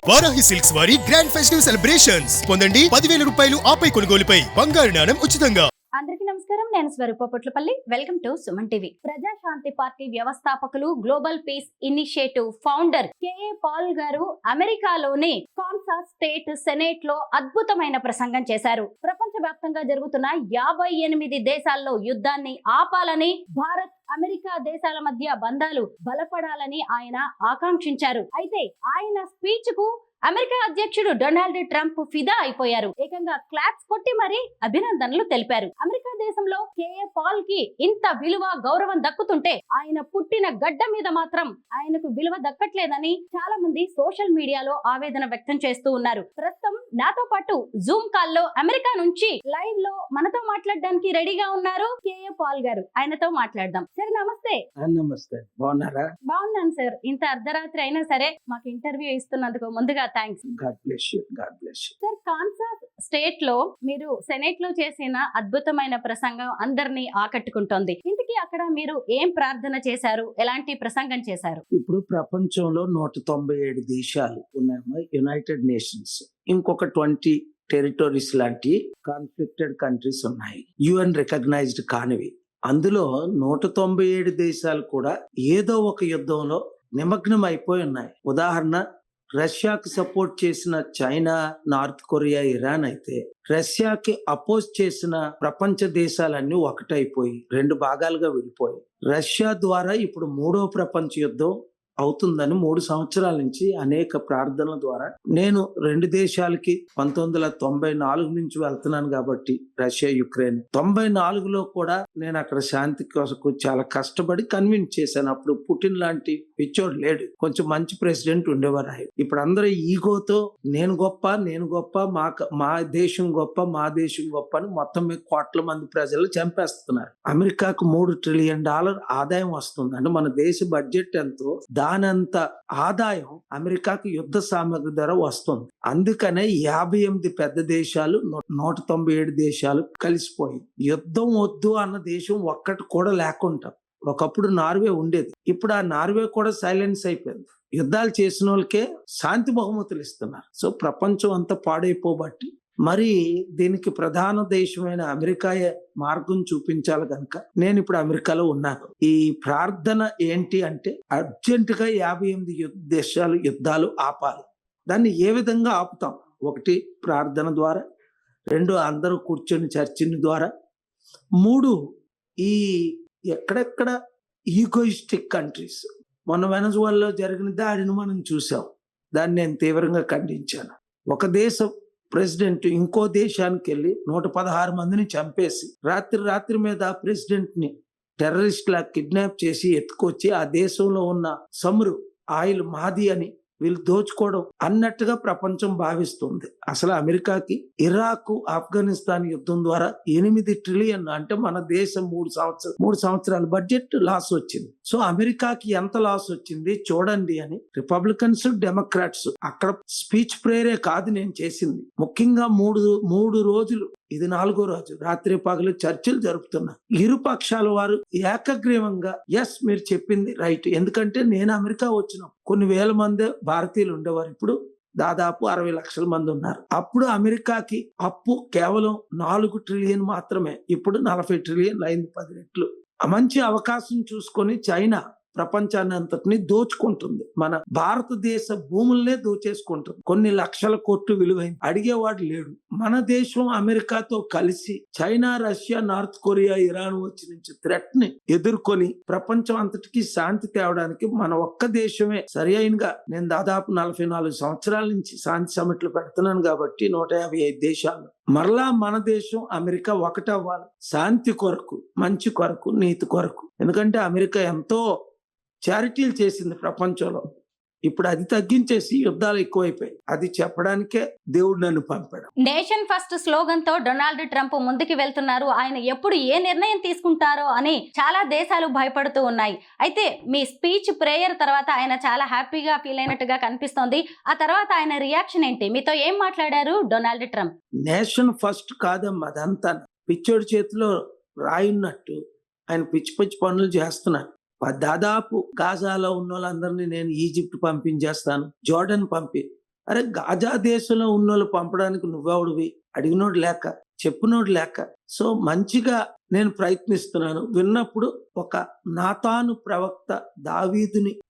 Varahi silks వారి grand festive celebrations పొందండి 10,000 రూపాయలు ఆపై కొనుగోలుపై బంగారు నాణెం ఉచితంగా. అందరికీ నమస్కారం. నేను Swaroopa Potlapalli. Welcome to Suman TV. Prajashanti party వ్యవస్థాపకులు, global peace initiative founder K A Paul గారు అమెరికాలోని కాన్సాస్ స్టేట్ సెనేట్ లో అద్భుతమైన ప్రసంగం చేశారు. ప్రపంచవ్యాప్తంగా జరుగుతున్న 58 దేశాల్లో యుద్ధాన్ని ఆపాలని, భారత్ అమెరికా దేశాల మధ్య బంధాలు బలపడాలని ఆయన ఆకాంక్షించారు. అయితే ఆయన స్పీచ్ కు అమెరికా అధ్యక్షుడు డొనాల్డ్ ట్రంప్ ఫిదా అయిపోయారు. ఏకంగా క్లాప్స్ కొట్టి మరీ అభినందనలు తెలిపారు. అమెరికా దేశంలో కేఏ పాల్ కి ఇంత విలువ, గౌరవం దక్కుతుంటే ఆయన పుట్టిన గడ్డ మీద మాత్రం ఆయనకు విలువ దక్కట్లేదని చాలా మంది సోషల్ మీడియాలో ఆవేదన వ్యక్తం చేస్తూ ఉన్నారు. ప్రస్తుతం నాతో పాటు జూమ్ కాల్ లో అమెరికా నుంచి లైవ్ లో మనతో మాట్లాడడానికి రెడీగా ఉన్నారు కేఏ పాల్ గారు. ఆయనతో మాట్లాడదాం. సార్ నమస్తే. నమస్తే, బాగున్నారా? బాగున్నాను సార్. ఇంత అర్ధరాత్రి అయినా సరే మాకు ఇంటర్వ్యూ ఇస్తున్నందుకు ముందుగా thanks. God bless you, God bless you. Sir, Kansas state లో మీరు సెనేట్ లో చేసిన అద్భుతమైన ప్రసంగం అందరినీ ఆకట్టుకుంటోంది. ఇంతకీ అక్కడ మీరు ఏం ప్రార్థన చేశారు, ఎలాంటి ప్రసంగం చేశారు? ఇప్పుడు ప్రపంచంలో 197 దేశాలు ఉన్నాయమ్మా, యునైటెడ్ నేషన్స్. ఇంకొక 20 టెరిటరీస్ లాంటి కాన్ఫ్లిక్టెడ్ కంట్రీస్ ఉన్నాయి, యుఎన్ రికగ్నైజ్డ్ కానివి. అందులో 197 దేశాలు కూడా ఏదో ఒక యుద్ధంలో నిమగ్నం అయిపోయి ఉన్నాయి. ఉదాహరణ, రష్యాకి సపోర్ట్ చేసిన చైనా, నార్త్ కొరియా, ఇరాన్ అయితే రష్యాకి అపోజ్ చేసిన ప్రపంచ దేశాలన్నీ ఒకటైపోయి 2 భాగాలుగా విడిపోయి, రష్యా ద్వారా ఇప్పుడు 3వ ప్రపంచ యుద్ధం అవుతుందని 3 సంవత్సరాల నుంచి అనేక ప్రార్థనల ద్వారా నేను 2 దేశాలకి 1994 నుంచి వెళ్తున్నాను కాబట్టి, రష్యా యుక్రెయిన్ 94లో కూడా నేను అక్కడ శాంతి కోసం చాలా కష్టపడి కన్విన్స్ చేశాను. అప్పుడు పుటిన్ లాంటి పిచ్చోడు లేడు, కొంచెం మంచి ప్రెసిడెంట్ ఉండేవారు. ఇప్పుడు అందరూ ఈగోతో నేను గొప్ప, నేను గొప్ప, మా దేశం గొప్ప, మా దేశం గొప్ప అని మొత్తం మీద కోట్ల మంది ప్రజలు చంపేస్తున్నారు. అమెరికాకు $3 ట్రిలియన్ ఆదాయం వస్తుంది. అంటే మన దేశ బడ్జెట్ ఎంతో దానంత ఆదాయం అమెరికాకి యుద్ధ సామగ్రి ధర వస్తుంది. అందుకనే 58 పెద్ద దేశాలు, 197 దేశాలు కలిసిపోయి యుద్ధం వద్దు అన్న దేశం ఒక్కటి కూడా లేకుండా. ఒకప్పుడు నార్వే ఉండేది, ఇప్పుడు ఆ నార్వే కూడా సైలెన్స్ అయిపోయింది. యుద్ధాలు చేసిన వాళ్ళకే శాంతి బహుమతులు ఇస్తున్నారు. సో ప్రపంచం అంతా పాడైపోబట్టి మరి దీనికి ప్రధాన దేశమైన అమెరికా మార్గం చూపించాలి కనుక నేను ఇప్పుడు అమెరికాలో ఉన్నాను. ఈ ప్రార్థన ఏంటి అంటే, అర్జెంటుగా 58 దేశాలు యుద్ధాలు ఆపాలి. దాన్ని ఏ విధంగా ఆపుతాం? 1 ప్రార్థన ద్వారా, 2 అందరూ కూర్చొని చర్చని ద్వారా, 3 ఈ ఎక్కడెక్కడ ఈగోయిస్టిక్ కంట్రీస్, మొన్న వెనజువాలాలో జరిగిన దాడిని మనం చూసాం. దాన్ని నేను తీవ్రంగా ఖండించాను. ఒక దేశం ప్రెసిడెంట్ ఇంకో దేశానికి వెళ్ళి 116 మందిని చంపేసి రాత్రి మీద ప్రెసిడెంట్ ని టెర్రరిస్ట్ లా కిడ్నాప్ చేసి ఎత్తుకొచ్చి ఆ దేశంలో ఉన్న సమురు ఆయిల్ మాది అని వీళ్ళు దోచుకోవడం అన్నట్టుగా ప్రపంచం భావిస్తుంది. అసలు అమెరికాకి ఇరాక్, ఆఫ్ఘనిస్తాన్ యుద్ధం ద్వారా 8 ట్రిలియన్, అంటే మన దేశం 3 సంవత్సరాల బడ్జెట్ లాస్ వచ్చింది. సో అమెరికాకి ఎంత లాస్ వచ్చింది చూడండి అని రిపబ్లికన్స్, డెమోక్రాట్స్ అక్కడ స్పీచ్ ప్రేయరే కాదు నేను చేసింది. ముఖ్యంగా 3 రోజులు, ఇది 4వ రోజు, రాత్రి పగలు చర్చలు జరుపుతున్నా. ఇరు పక్షాల వారు ఏకగ్రీవంగా ఎస్ మీరు చెప్పింది రైట్. ఎందుకంటే నేను అమెరికా వచ్చిన కొన్ని వేల మంది భారతీయులు ఉండేవారు, ఇప్పుడు దాదాపు 60 లక్షల మంది ఉన్నారు. అప్పుడు అమెరికాకి అప్పు కేవలం 4 ట్రిలియన్ మాత్రమే, ఇప్పుడు 40 ట్రిలియన్ అయింది, 10 రెట్లు. మంచి అవకాశం చూసుకొని చైనా ప్రపంచాన్ని అంతటిని దోచుకుంటుంది. మన భారతదేశ భూములనే దోచేసుకుంటుంది. కొన్ని లక్షల కోట్లు విలువైంది, అడిగేవాడు లేడు. మన దేశం అమెరికాతో కలిసి China, Russia, north Korea, Iran వచ్చి నుంచి థ్రెట్ ని ఎదుర్కొని ప్రపంచం అంతటికి శాంతి తేవడానికి మన ఒక్క దేశమే సరి అయినగా. నేను దాదాపు 44 సంవత్సరాల నుంచి శాంతి సమిట్లు పెడుతున్నాను కాబట్టి 155 దేశాలు. మరలా మన దేశం అమెరికా ఒకటవ్వాలి, శాంతి కొరకు, మంచి కొరకు, నీతి కొరకు. ఎందుకంటే అమెరికా ఎంతో చారిటీలు చేసింది ప్రపంచంలో. ఇప్పుడు అది తగ్గించేసి యుద్ధాలు ఎక్కువైపోయాయి. అది చెప్పడానికే దేవుడు నన్ను పంపాడు. నేషన్ ఫస్ట్ స్లోగన్ తో డొనాల్డ్ ట్రంప్ ముందుకు వెళ్తున్నారు. ఆయన ఎప్పుడు ఏ నిర్ణయం తీసుకుంటారో అని చాలా దేశాలు భయపడుతూ ఉన్నాయి. అయితే మీ స్పీచ్ ప్రేయర్ తర్వాత ఆయన చాలా హ్యాపీగా ఫీల్ అయినట్టుగా కనిపిస్తోంది. ఆ తర్వాత ఆయన రియాక్షన్ ఏంటి? మీతో ఏం మాట్లాడారు డొనాల్డ్ ట్రంప్? నేషన్ ఫస్ట్ కాదమ్మా, అదంతా పిచ్చోడి చేతిలో రాయున్నట్టు ఆయన పిచ్చి పిచ్చి పనులు చేస్తున్నారు. దాదాపు గాజాలో ఉన్న వాళ్ళందరినీ నేను ఈజిప్ట్ పంపించేస్తాను, జోర్డన్ అరే గాజా దేశంలో ఉన్నోళ్ళు పంపడానికి నువ్వెవడివి? అడిగినోడు లేక, చెప్పినోడు లేక. సో మంచిగా నేను ప్రయత్నిస్తున్నాను. విన్నప్పుడు ఒక నాతాను ప్రవక్త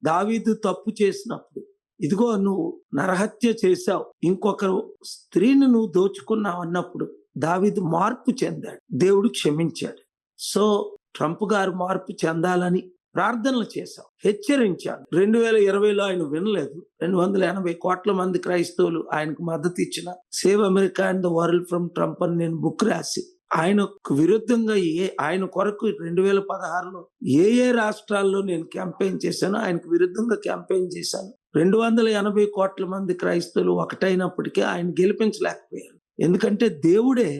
దావీదు తప్పు చేసినప్పుడు, ఇదిగో నువ్వు నరహత్య చేశావు, ఇంకొకరు స్త్రీని నువ్వు దోచుకున్నావు అన్నప్పుడు దావీదు మార్పు చెందాడు, దేవుడు క్షమించాడు. సో ట్రంప్ గారు మార్పు చెందాలని ప్రార్థనలు చేశాం, హెచ్చరించాను. 2020లో ఆయన వినలేదు. 280 కోట్ల మంది క్రైస్తవులు ఆయనకు మద్దతు ఇచ్చిన save America and the world from Trump అని నేను బుక్ రాసి ఆయనకు విరుద్ధంగా ఆయన కొరకు 2016లో ఏ రాష్ట్రాల్లో నేను క్యాంపెయిన్ చేశానో ఆయనకు విరుద్ధంగా క్యాంపెయిన్ చేశాను. 280 కోట్ల మంది క్రైస్తవులు ఒకటైనప్పటికీ ఆయన గెలిపించలేకపోయారు. ఎందుకంటే దేవుడే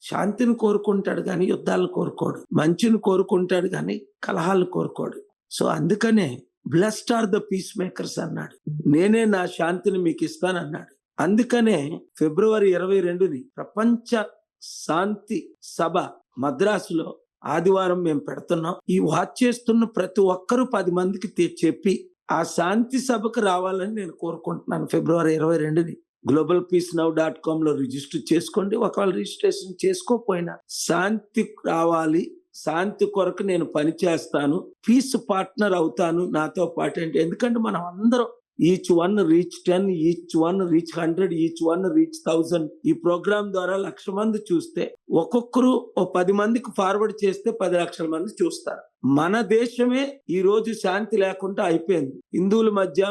శాంతిని కోరుకుంటాడు కానీ యుద్ధాలను కోరుకోడు, మంచిని కోరుకుంటాడు కానీ కలహాలు కోరుకోడు. సో అందుకనే blessed are the peacemakers అన్నాడు, నేనే నా శాంతిని మీకు ఇస్తానన్నాడు. అందుకనే ఫిబ్రవరి 22ని ప్రపంచ శాంతి సభ మద్రాసులో ఆదివారం మేము పెడుతున్నాం. ఈ వాచ్ చేస్తున్న ప్రతి ఒక్కరూ 10 మందికి చెప్పి ఆ శాంతి సభకు రావాలని నేను కోరుకుంటున్నాను. ఫిబ్రవరి 22ని globalpeacenow.com లో రిజిస్టర్ చేసుకోండి. ఒకవేళ రిజిస్ట్రేషన్ చేసుకోకపోయినా శాంతి రావాలి, శాంతి కొరకు నేను పని చేస్తాను, పీస్ పార్ట్నర్ అవుతాను నాతో పాటు. అంటే ఎందుకంటే మనం అందరం each one reach 10, each one reach 100, each one reach 1000. ఈ ప్రోగ్రామ్ ద్వారా 1,00,000 మంది చూస్తే ఒక్కొక్కరు 10 మందికి ఫార్వర్డ్ చేస్తే 10 లక్షల మంది చూస్తారు. మన దేశమే ఈ రోజు శాంతి లేకుండా అయిపోయింది. హిందువుల మధ్య,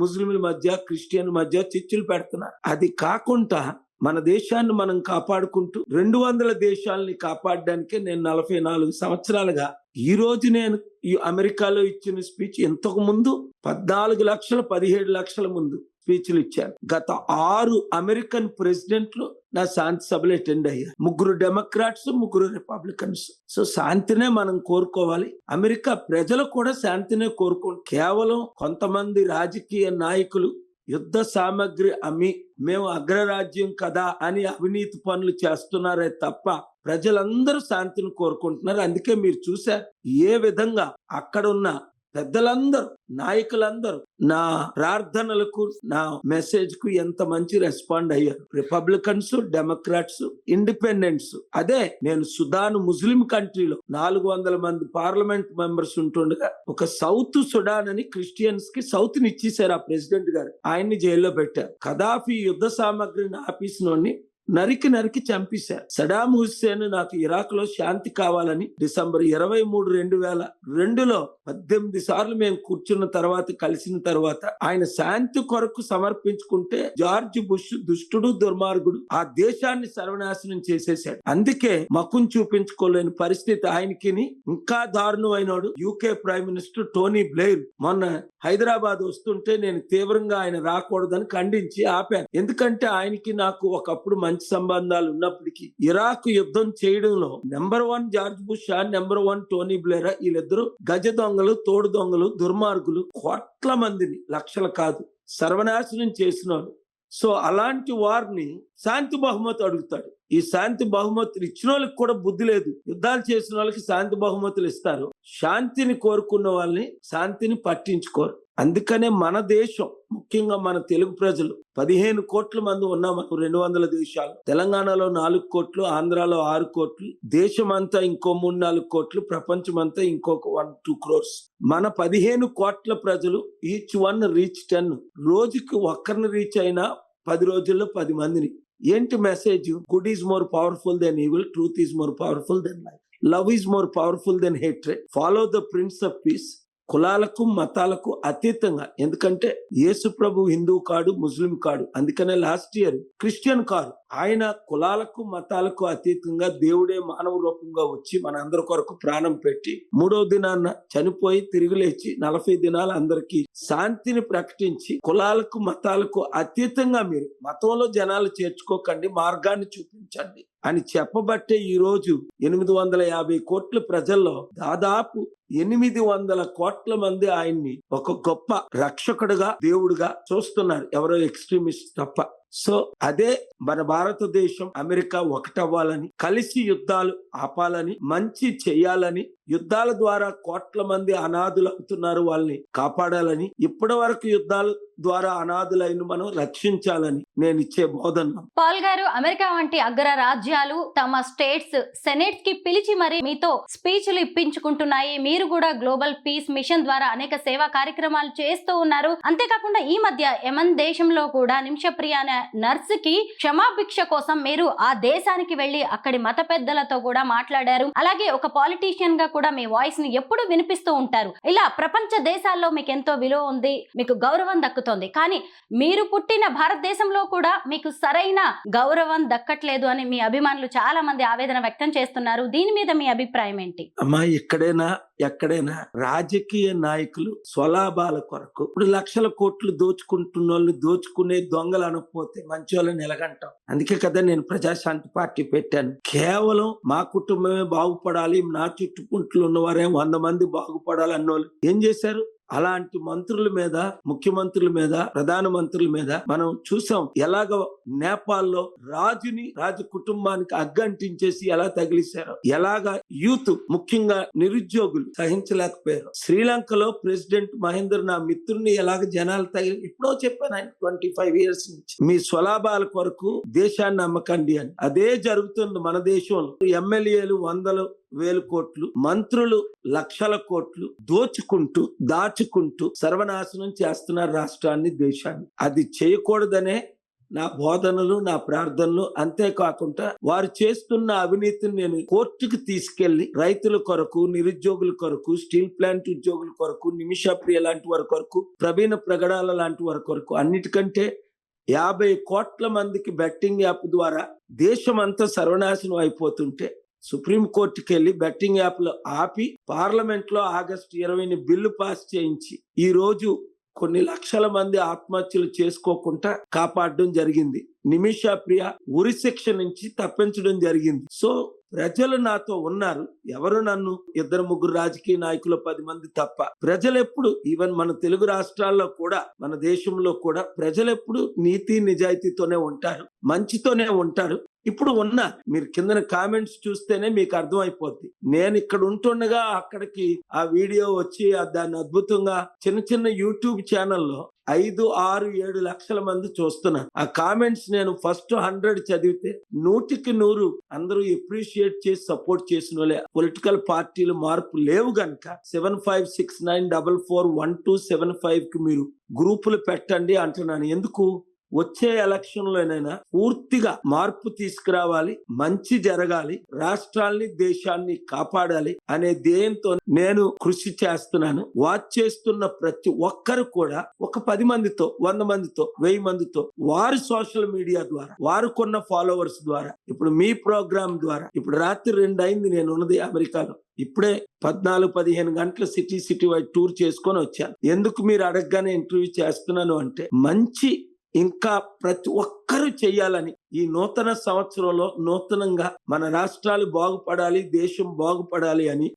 ముస్లింల మధ్య, క్రిస్టియన్ మధ్య చిచ్చులు పెడుతున్నారు. అది కాకుండా మన దేశాన్ని మనం కాపాడుకుంటూ 200 దేశాలని కాపాడడానికే నేను 44 సంవత్సరాలుగా ఈ రోజు నేను ఈ అమెరికాలో ఇచ్చిన స్పీచ్ ఇంతకు ముందు 14 లక్షల 17 లక్షల ముందు స్పీచ్లు ఇచ్చాను. గత 6 అమెరికన్ ప్రెసిడెంట్లు నా శాంతి సభలు అటెండ్ అయ్యారు. 3 డెమోక్రాట్స్, 3 రిపబ్లికన్స్. సో శాంతినే మనం కోరుకోవాలి. అమెరికా ప్రజలు కూడా శాంతినే కోరుకుంటారు. కేవలం కొంతమంది రాజకీయ నాయకులు యుద్ధ సామగ్రి అమ్మి మేము అగ్రరాజ్యం కదా అని అవినీతి పనులు చేస్తున్నారే తప్ప ప్రజలందరూ శాంతిని కోరుకుంటున్నారు. అందుకే మీరు చూశారు ఏ విధంగా అక్కడున్న పెద్దలందరూ, నాయకులందరూ నా ప్రార్థనలకు, నా మెసేజ్ కు ఎంత మంచి రెస్పాండ్ అయ్యారు. Republicans, Democrats, independents. అదే నేను సుడాన్ ముస్లిం కంట్రీలో 400 మంది పార్లమెంట్ మెంబర్స్ ఉంటుండగా ఒక సౌత్ సుడాన్ అని క్రిస్టియన్స్ కి సౌత్ ని ఇచ్చేశారు ఆ ప్రెసిడెంట్ గారు. ఆయన్ని జైల్లో పెట్టారు. ఖదాఫీ యుద్ధ సామగ్రిని ఆపేసినోడిని నరికి చంపేశారు. సడాం హుస్సేన్ నాకు ఇరాక్ లో శాంతి కావాలని డిసెంబర్ 23, 2002లో 18 సార్లు మేము కూర్చున్న తర్వాత, కలిసిన తర్వాత ఆయన శాంతి కొరకు సమర్పించుకుంటే జార్జ్ బుష్ దుష్టుడు, దుర్మార్గుడు ఆ దేశాన్ని సర్వనాశనం చేసేశాడు. అందుకే మక్కును చూపించుకోలేని పరిస్థితి ఆయనకి. ఇంకా దారుణమైనోడు UK prime minister Tony Blair. మొన్న హైదరాబాద్ వస్తుంటే నేను తీవ్రంగా ఆయన రాకూడదని ఖండించి ఆపాను. ఎందుకంటే ఆయనకి నాకు ఒకప్పుడు మంచి సంబంధాలు ఉన్నప్పటికీ ఇరాక్ యుద్ధం చేయడంలో number 1 George bush, number 1 Tony Blair, వీళ్ళిద్దరూ గజ దొంగలు, తోడు దొంగలు, దుర్మార్గులు. కోట్ల మందిని, లక్షలు కాదు, సర్వనాశనం చేసినాడు. సో అలాంటి వారిని శాంతి బహుమతి అడుగుతాడు. ఈ శాంతి బహుమతులు ఇచ్చిన వాళ్ళకి కూడా బుద్ధి లేదు. యుద్ధాలు చేసిన వాళ్ళకి శాంతి బహుమతులు ఇస్తారు, శాంతిని కోరుకున్న వాళ్ళని శాంతిని పట్టించుకోరు. అందుకనే మన దేశం, ముఖ్యంగా మన తెలుగు ప్రజలు 15 కోట్ల మంది ఉన్నాం. 200 దేశాలు. తెలంగాణలో 4 కోట్లు, ఆంధ్రాలో 6 కోట్లు, దేశమంతా ఇంకో 3-4 కోట్లు, ప్రపంచమంతా ఇంకొక 1-2 crores. మన 15 కోట్ల ప్రజలు ఈచ్ వన్ రీచ్ 10. రోజుకి ఒక్కరిని రీచ్ అయినా 10 రోజుల్లో 10 మందిని. ఏంటి message? Good is more powerful than evil, truth is more powerful than life, love is more powerful than hatred, follow the prince of peace. కులాలకు, మతాలకు అతీతంగా. ఎందుకంటే యేసు ప్రభు హిందూ కాడు, ముస్లిం కాడు. అందుకనే లాస్ట్ ఇయర్ క్రిస్టియన్ కాదు. ఆయన కులాలకు, మతాలకు అతీతంగా దేవుడే మానవ రూపంగా వచ్చి మన అందరి కొరకు ప్రాణం పెట్టి 3వ దినాన్న చనిపోయి తిరిగి లేచి 40 దినాలు అందరికీ శాంతిని ప్రకటించి, కులాలకు, మతాలకు అతీతంగా మీరు మతంలో జనాలు చేర్చుకోకండి, మార్గాన్ని చూపించండి అని చెప్పబట్టే ఈ రోజు 850 కోట్ల ప్రజల్లో దాదాపు 800 కోట్ల మంది ఆయన్ని ఒక గొప్ప రక్షకుడుగా, దేవుడుగా చూస్తున్నారు, ఎవరో ఎక్స్ట్రీమిస్ట్ తప్ప. సో అదే మన భారతదేశం, అమెరికా ఒకటవ్వాలని, కలిసి యుద్ధాలు ఆపాలని, మంచి చెయ్యాలని, యుద్ధాల ద్వారా కోట్ల మంది అనాథులు అవుతున్నారు, వాళ్ళని కాపాడాలని, ఇప్పటి వరకు యుద్ధాల ద్వారా అనాథులైన మనం రక్షించాలని నేను ఇచ్చే బోధన. పాల్ గారు, అమెరికా వంటి అగ్ర రాజ్యాలు తమ స్టేట్స్ సెనేట్స్ కి పిలిచి మరి మీతో స్పీచ్లు ఇప్పించుకుంటున్నాయి. మీరు కూడా గ్లోబల్ పీస్ మిషన్ ద్వారా అనేక సేవా కార్యక్రమాలు చేస్తూ ఉన్నారు. అంతేకాకుండా ఈ మధ్య యమన్ దేశంలో కూడా నిమిషప్రియ అనే నర్స్ కి క్షమాభిక్ష కోసం మీరు ఆ దేశానికి వెళ్లి అక్కడి మత పెద్దలతో కూడా మాట్లాడారు. అలాగే ఒక పాలిటీషియన్ గా కూడా మీ వాయిస్ ని ఎప్పుడు వినిపిస్తూ ఉంటారు. ఇలా ప్రపంచ దేశాల్లో మీకు ఎంతో విలువ ఉంది, మీకు గౌరవం దక్కుతుంది. కానీ మీరు పుట్టిన భారతదేశంలో కూడా మీకు సరైన గౌరవం దక్కట్లేదు అని మీ అభిమానులు చాలా మంది ఆవేదన వ్యక్తం చేస్తున్నారు. దీని మీద మీ అభిప్రాయం ఏంటి? అమ్మా, ఎక్కడైనా రాజకీయ నాయకులు స్వలాభాల కొరకు ఇప్పుడు లక్షల కోట్లు దోచుకుంటున్న వాళ్ళు దోచుకునే దొంగలు అనకపోతే మంచి వాళ్ళని ఎలాగంటాం? అందుకే కదా నేను ప్రజాశాంతి పార్టీ పెట్టాను. కేవలం మా కుటుంబమే బాగుపడాలి, నా చుట్టుపుట్లు ఉన్నవారే 100 మంది బాగుపడాలి అన్నోళ్ళు ఏం చేశారు? అలాంటి మంత్రుల మీద, ముఖ్యమంత్రుల మీద, ప్రధానమంత్రుల మీద మనం చూసాం. ఎలాగ నేపాల్లో రాజు కుటుంబానికి అగ్గంటించేసి ఎలా తగిలిశారో, ఎలాగ యూత్ ముఖ్యంగా నిరుద్యోగులు సహించలేకపోయారు. శ్రీలంకలో ప్రెసిడెంట్ మహేందర్ నా మిత్రుడిని ఎలాగ జనాలు తగిలి, ఎప్పుడో చెప్పాను ఆయన 25 years నుంచి, మీ స్వలాభాల కొరకు దేశాన్ని అమ్మకండి అని. అదే జరుగుతుంది మన దేశంలో. ఎమ్మెల్యేలు 100,000 కోట్లు, మంత్రులు లక్షల కోట్లు దాచుకుంటూ సర్వనాశనం చేస్తున్నారు రాష్ట్రాన్ని, దేశాన్ని. అది చేయకూడదనే నా బోధనలు, నా ప్రార్థనలు. అంతేకాకుండా వారు చేస్తున్న అవినీతిని నేను కోర్టుకు తీసుకెళ్లి రైతుల కొరకు, నిరుద్యోగుల కొరకు, స్టీల్ ప్లాంట్ ఉద్యోగుల కొరకు, నిమిషప్రియ లాంటి వారి కొరకు, ప్రవీణ ప్రగడాల లాంటి వారి కొరకు, అన్నిటికంటే 50 కోట్ల మందికి బెట్టింగ్ యాప్ ద్వారా దేశం అంతా సర్వనాశనం అయిపోతుంటే సుప్రీంకోర్టుకి వెళ్లి బెట్టింగ్ యాప్లు ఆపి పార్లమెంట్ లో ఆగస్టు 20 బిల్లు పాస్ చేయించి ఈ రోజు కొన్ని లక్షల మంది ఆత్మహత్యలు చేసుకోకుండా కాపాడడం జరిగింది. నిమిషప్రియ ఉరి శిక్ష నుంచి తప్పించడం జరిగింది. సో ప్రజలు నాతో ఉన్నారు. ఎవరు నన్ను 2-3 రాజకీయ నాయకులు 10 మంది తప్ప. ప్రజలెప్పుడు, ఈవెన్ మన తెలుగు రాష్ట్రాల్లో కూడా, మన దేశంలో కూడా ప్రజలెప్పుడు నీతి నిజాయితీతోనే ఉంటారు, మంచితోనే ఉంటారు. ఇప్పుడు మీరు కింద కామెంట్స్ చూస్తేనే మీకు అర్థమైపోద్ది. నేను ఇక్కడ ఉంటుండగా అక్కడికి ఆ వీడియో వచ్చి దాన్ని అద్భుతంగా చిన్న యూట్యూబ్ ఛానల్లో 5, 6, 7 లక్షల మంది చూస్తున్నారు. ఆ కామెంట్స్ నేను ఫస్ట్ 100 చదివితే 100కి 100 అందరూ ఎప్రిషియేట్ చేసి సపోర్ట్ చేసిన వాళ్ళే. పొలిటికల్ పార్టీలు మార్పు లేవు గనక 7569441275 కి మీరు గ్రూపులు పెట్టండి అంటున్నాను. ఎందుకు? వచ్చే ఎలక్షన్ లోనైనా పూర్తిగా మార్పు తీసుకురావాలి, మంచి జరగాలి, రాష్ట్రాల్ని, దేశాన్ని కాపాడాలి అనే ధ్యేయంతో నేను కృషి చేస్తున్నాను. వాచ్ చేస్తున్న ప్రతి ఒక్కరు కూడా ఒక 10 మందితో, 100 మందితో, 1000 మందితో, వారు సోషల్ మీడియా ద్వారా, వారుకున్న ఫాలోవర్స్ ద్వారా, ఇప్పుడు మీ ప్రోగ్రామ్ ద్వారా, ఇప్పుడు రాత్రి 2 అయింది నేను ఉన్నది అమెరికాలో. ఇప్పుడే 14-15 గంటల సిటీ వైడ్ టూర్ చేసుకొని వచ్చాను. ఎందుకు మీరు అడగగానే ఇంటర్వ్యూ చేస్తున్నాను అంటే, మంచి ఇంకా ప్రతి ఒక్కరూ చెయ్యాలని, ఈ నూతన సంవత్సరంలో నూతనంగా మన రాష్ట్రాలు బాగుపడాలి, దేశం బాగుపడాలి అని.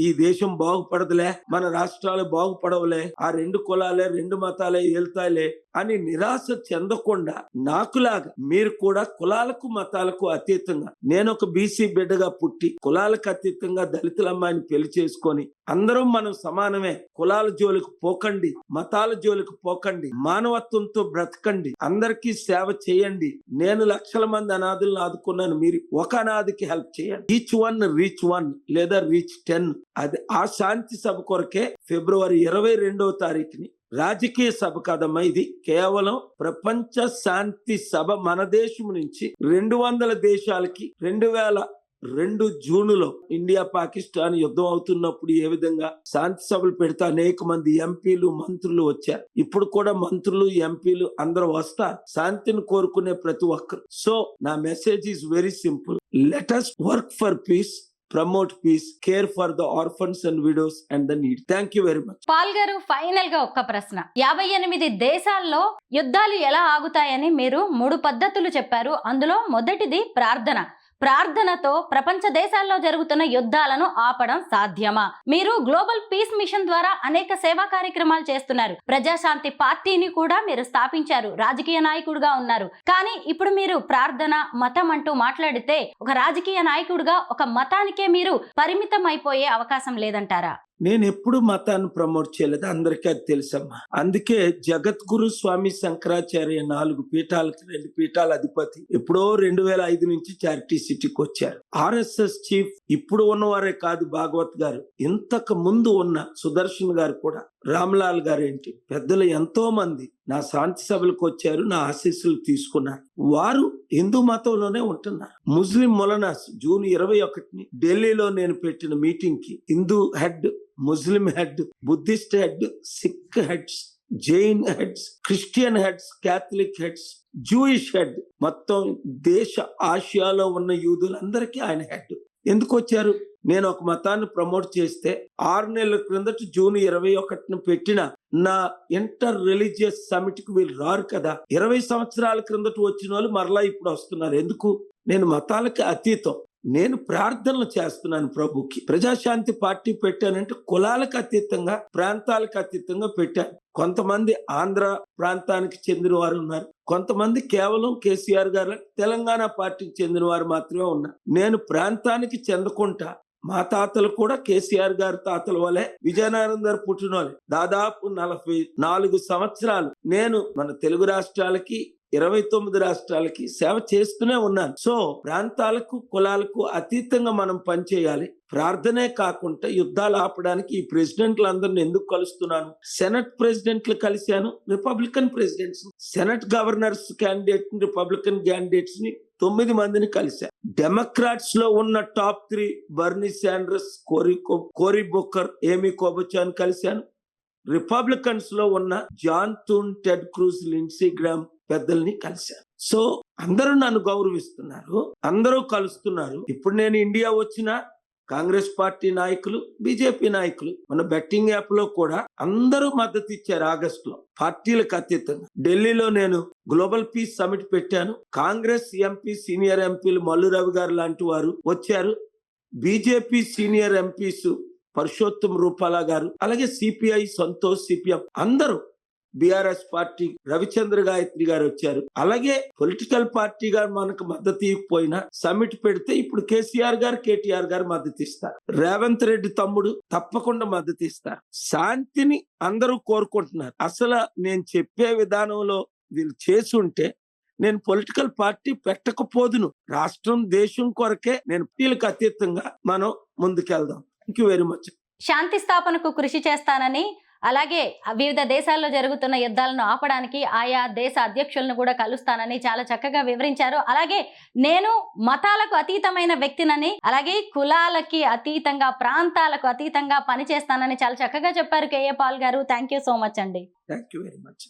ఈ దేశం బాగుపడదులే, మన రాష్ట్రాలు బాగుపడవులే, ఆ 2 కులాలే 2 మతాలే వెళ్తాయిలే అని నిరాశ చెందకుండా, నాకులాగా మీరు కూడా కులాలకు మతాలకు అతీతంగా, నేను ఒక బీసీ బిడ్డగా పుట్టి కులాలకు అతీతంగా దళితుల అమ్మాయిని పెళ్లి చేసుకొని అందరం మనం సమానమే, కులాల జోలికి పోకండి, మతాల జోలికి పోకండి, మానవత్వంతో బ్రతకండి, అందరికీ సేవ చేయండి. నేను లక్షల మంది అనాథులను ఆదుకున్నాను, మీరు ఒక అనాథకి హెల్ప్ చేయండి. ఈచ్ వన్ రీచ్ 1 లేదా రీచ్ 10. అది ఆ శాంతి సభ కొరకే ఫిబ్రవరి 22వ తారీఖుని, రాజకీయ సభ కాదమ్మా ఇది, కేవలం ప్రపంచ శాంతి సభ. మన దేశం నుంచి 200 దేశాలకి 2002 జూన్లో ఇండియా పాకిస్తాన్ యుద్ధం అవుతున్నప్పుడు ఏ విధంగా శాంతి సభలు పెడితే అనేక మంది ఎంపీలు, మంత్రులు వచ్చారు. ఇప్పుడు కూడా మంత్రులు, ఎంపీలు అందరూ వస్తారు, శాంతిని కోరుకునే ప్రతి ఒక్కరు. సో నా message is very simple. Let us work for peace, promote peace, care for the orphans and widows and the need. Thank you very much. Paul గారు, ఫైనల్ గా ఒక్క ప్రశ్న. 58 దేశాల్లో యుద్ధాలు ఎలా ఆగుతాయని మీరు 3 పద్ధతులు చెప్పారు. అందులో మొదటిది ప్రార్థన. ప్రార్థనతో ప్రపంచ దేశాల్లో జరుగుతున్న యుద్ధాలను ఆపడం సాధ్యమా? మీరు గ్లోబల్ పీస్ మిషన్ ద్వారా అనేక సేవా కార్యక్రమాలు చేస్తున్నారు. ప్రజాశాంతి పార్టీని కూడా మీరు స్థాపించారు. రాజకీయ నాయకుడిగా ఉన్నారు. కానీ ఇప్పుడు మీరు ప్రార్థన, మతం అంటూ మాట్లాడితే ఒక రాజకీయ నాయకుడిగా ఒక మతానికే మీరు పరిమితం అయిపోయే అవకాశం లేదంటారా? నేను ఎప్పుడు మతాన్ని ప్రమోట్ చేయలేదు, అందరికీ అది తెలుసమ్మా. అందుకే జగద్గురు స్వామి శంకరాచార్య 4 పీఠాలకి 2 పీఠాల అధిపతి ఎప్పుడో 2005 నుంచి చారిటీ సిటీకి వచ్చారు. RSS చీఫ్ ఇప్పుడు ఉన్నవారే కాదు, భాగవత్ గారు, ఇంతకు ముందు ఉన్న సుదర్శన్ గారు కూడా, రామ్లాల్ గారు ఏంటి, పెద్దలు ఎంతో మంది నా శాంతి సభలకు వచ్చారు, నా ఆశీస్సులు తీసుకున్నారు. వారు హిందూ మతంలోనే ఉంటున్నారు. ముస్లిం మొలనాస్ జూన్ 21 ఢిల్లీలో నేను పెట్టిన మీటింగ్ కి Hindu head, Muslim head, Buddhist head, Sikh heads, Jain heads, Christian heads, Catholic heads, Jewish head, మొత్తం దేశ ఆసియాలో ఉన్న యూదులందరికీ ఆయన హెడ్. ఎందుకు వచ్చారు? నేను ఒక మతాన్ని ప్రమోట్ చేస్తే 6 నెలల క్రిందట జూన్ 21 పెట్టిన నా ఇంటర్ రిలీజియస్ సమిట్ కి వీళ్ళు రారు కదా. 20 సంవత్సరాల క్రిందట వచ్చిన వాళ్ళు మరలా ఇప్పుడు వస్తున్నారు. ఎందుకు? నేను మతాలకి అతీతం, నేను ప్రార్థనలు చేస్తున్నాను ప్రభుకి. ప్రజాశాంతి పార్టీ పెట్టానంటే కులాలకు అతీతంగా, ప్రాంతాలకు అతీతంగా పెట్టాను. కొంతమంది ఆంధ్ర ప్రాంతానికి చెందిన వారు ఉన్నారు, కొంతమంది కేవలం కేసీఆర్ గారు తెలంగాణ పార్టీకి చెందిన వారు మాత్రమే ఉన్నారు. నేను ప్రాంతానికి చెందకుండా, మా తాతలు కూడా కేసీఆర్ గారి తాతల వలె విజయనగరం గారు పుట్టినోళ్ళే. దాదాపు 44 సంవత్సరాలు నేను మన తెలుగు రాష్ట్రాలకి 29 రాష్ట్రాలకి సేవ చేస్తూనే ఉన్నాను. సో ప్రాంతాలకు, కులాలకు అతీతంగా మనం పనిచేయాలి. ప్రార్థనే కాకుండా యుద్ధాలు ఆపడానికి ఈ ప్రెసిడెంట్లందరిని ఎందుకు కలుస్తున్నాను? సెనెట్ ప్రెసిడెంట్లు కలిశాను, Republican presidents, senate governors candidate, Republican candidates ని 9 మందిని కలిశాను. డెమోక్రాట్స్ లో ఉన్న top 3 Bernie Sanders, Cory Booker, Amy Klobuchar కలిశాను. రిపబ్లికన్స్ లో ఉన్న John Thune, Ted Cruz, Lindsey Graham పెద్దల్ని కలిశారు. సో అందరూ నన్ను గౌరవిస్తున్నారు, అందరూ కలుస్తున్నారు. ఇప్పుడు నేను ఇండియా వచ్చిన కాంగ్రెస్ పార్టీ నాయకులు, బీజేపీ నాయకులు, మన బెట్టింగ్ యాప్ లో కూడా అందరూ మద్దతు ఇచ్చారు. ఆగస్టులో పార్టీలకు అతీతంగా ఢిల్లీలో నేను గ్లోబల్ పీస్ సమిట్ పెట్టాను. కాంగ్రెస్ ఎంపీ, సీనియర్ ఎంపీలు మల్లు రవి గారు లాంటి వారు వచ్చారు. BJP senior MPs Parshottam Rupala గారు, అలాగే సిపిఐ సంతోష్, సిపిఎం అందరూ, బీఆర్ఎస్ పార్టీ రవిచంద్ర గాయత్రి గారు వచ్చారు. అలాగే పొలిటికల్ పార్టీగా మనకు మద్దతు ఇవ్వకపోయినా సమిట్ పెడితే ఇప్పుడు కేసీఆర్ గారు, కేటీఆర్ గారు మద్దతు ఇస్తారు. రేవంత్ రెడ్డి తమ్ముడు తప్పకుండా మద్దతు ఇస్తారు. శాంతిని అందరూ కోరుకుంటున్నారు. అసలు నేను చెప్పే విధానంలో వీళ్ళు చేసుంటే నేను పొలిటికల్ పార్టీ పెట్టకపోదును. రాష్ట్రం, దేశం కొరకే నేను పార్టీలకు అతీతంగా మనం ముందుకెళ్దాం. Thank you very much. శాంతి స్థాపనకు కృషి చేస్తానని, అలాగే వివిధ దేశాల్లో జరుగుతున్న యుద్ధాలను ఆపడానికి ఆయా దేశ అధ్యక్షులను కూడా కలుస్తానని చాలా చక్కగా వివరించారు. అలాగే నేను మతాలకు అతీతమైన వ్యక్తినని, అలాగే కులాలకి అతీతంగా, ప్రాంతాలకు అతీతంగా పనిచేస్తానని చాలా చక్కగా చెప్పారు కేఏ పాల్ గారు. థ్యాంక్ యూ సో మచ్ అండి. Thank you very much.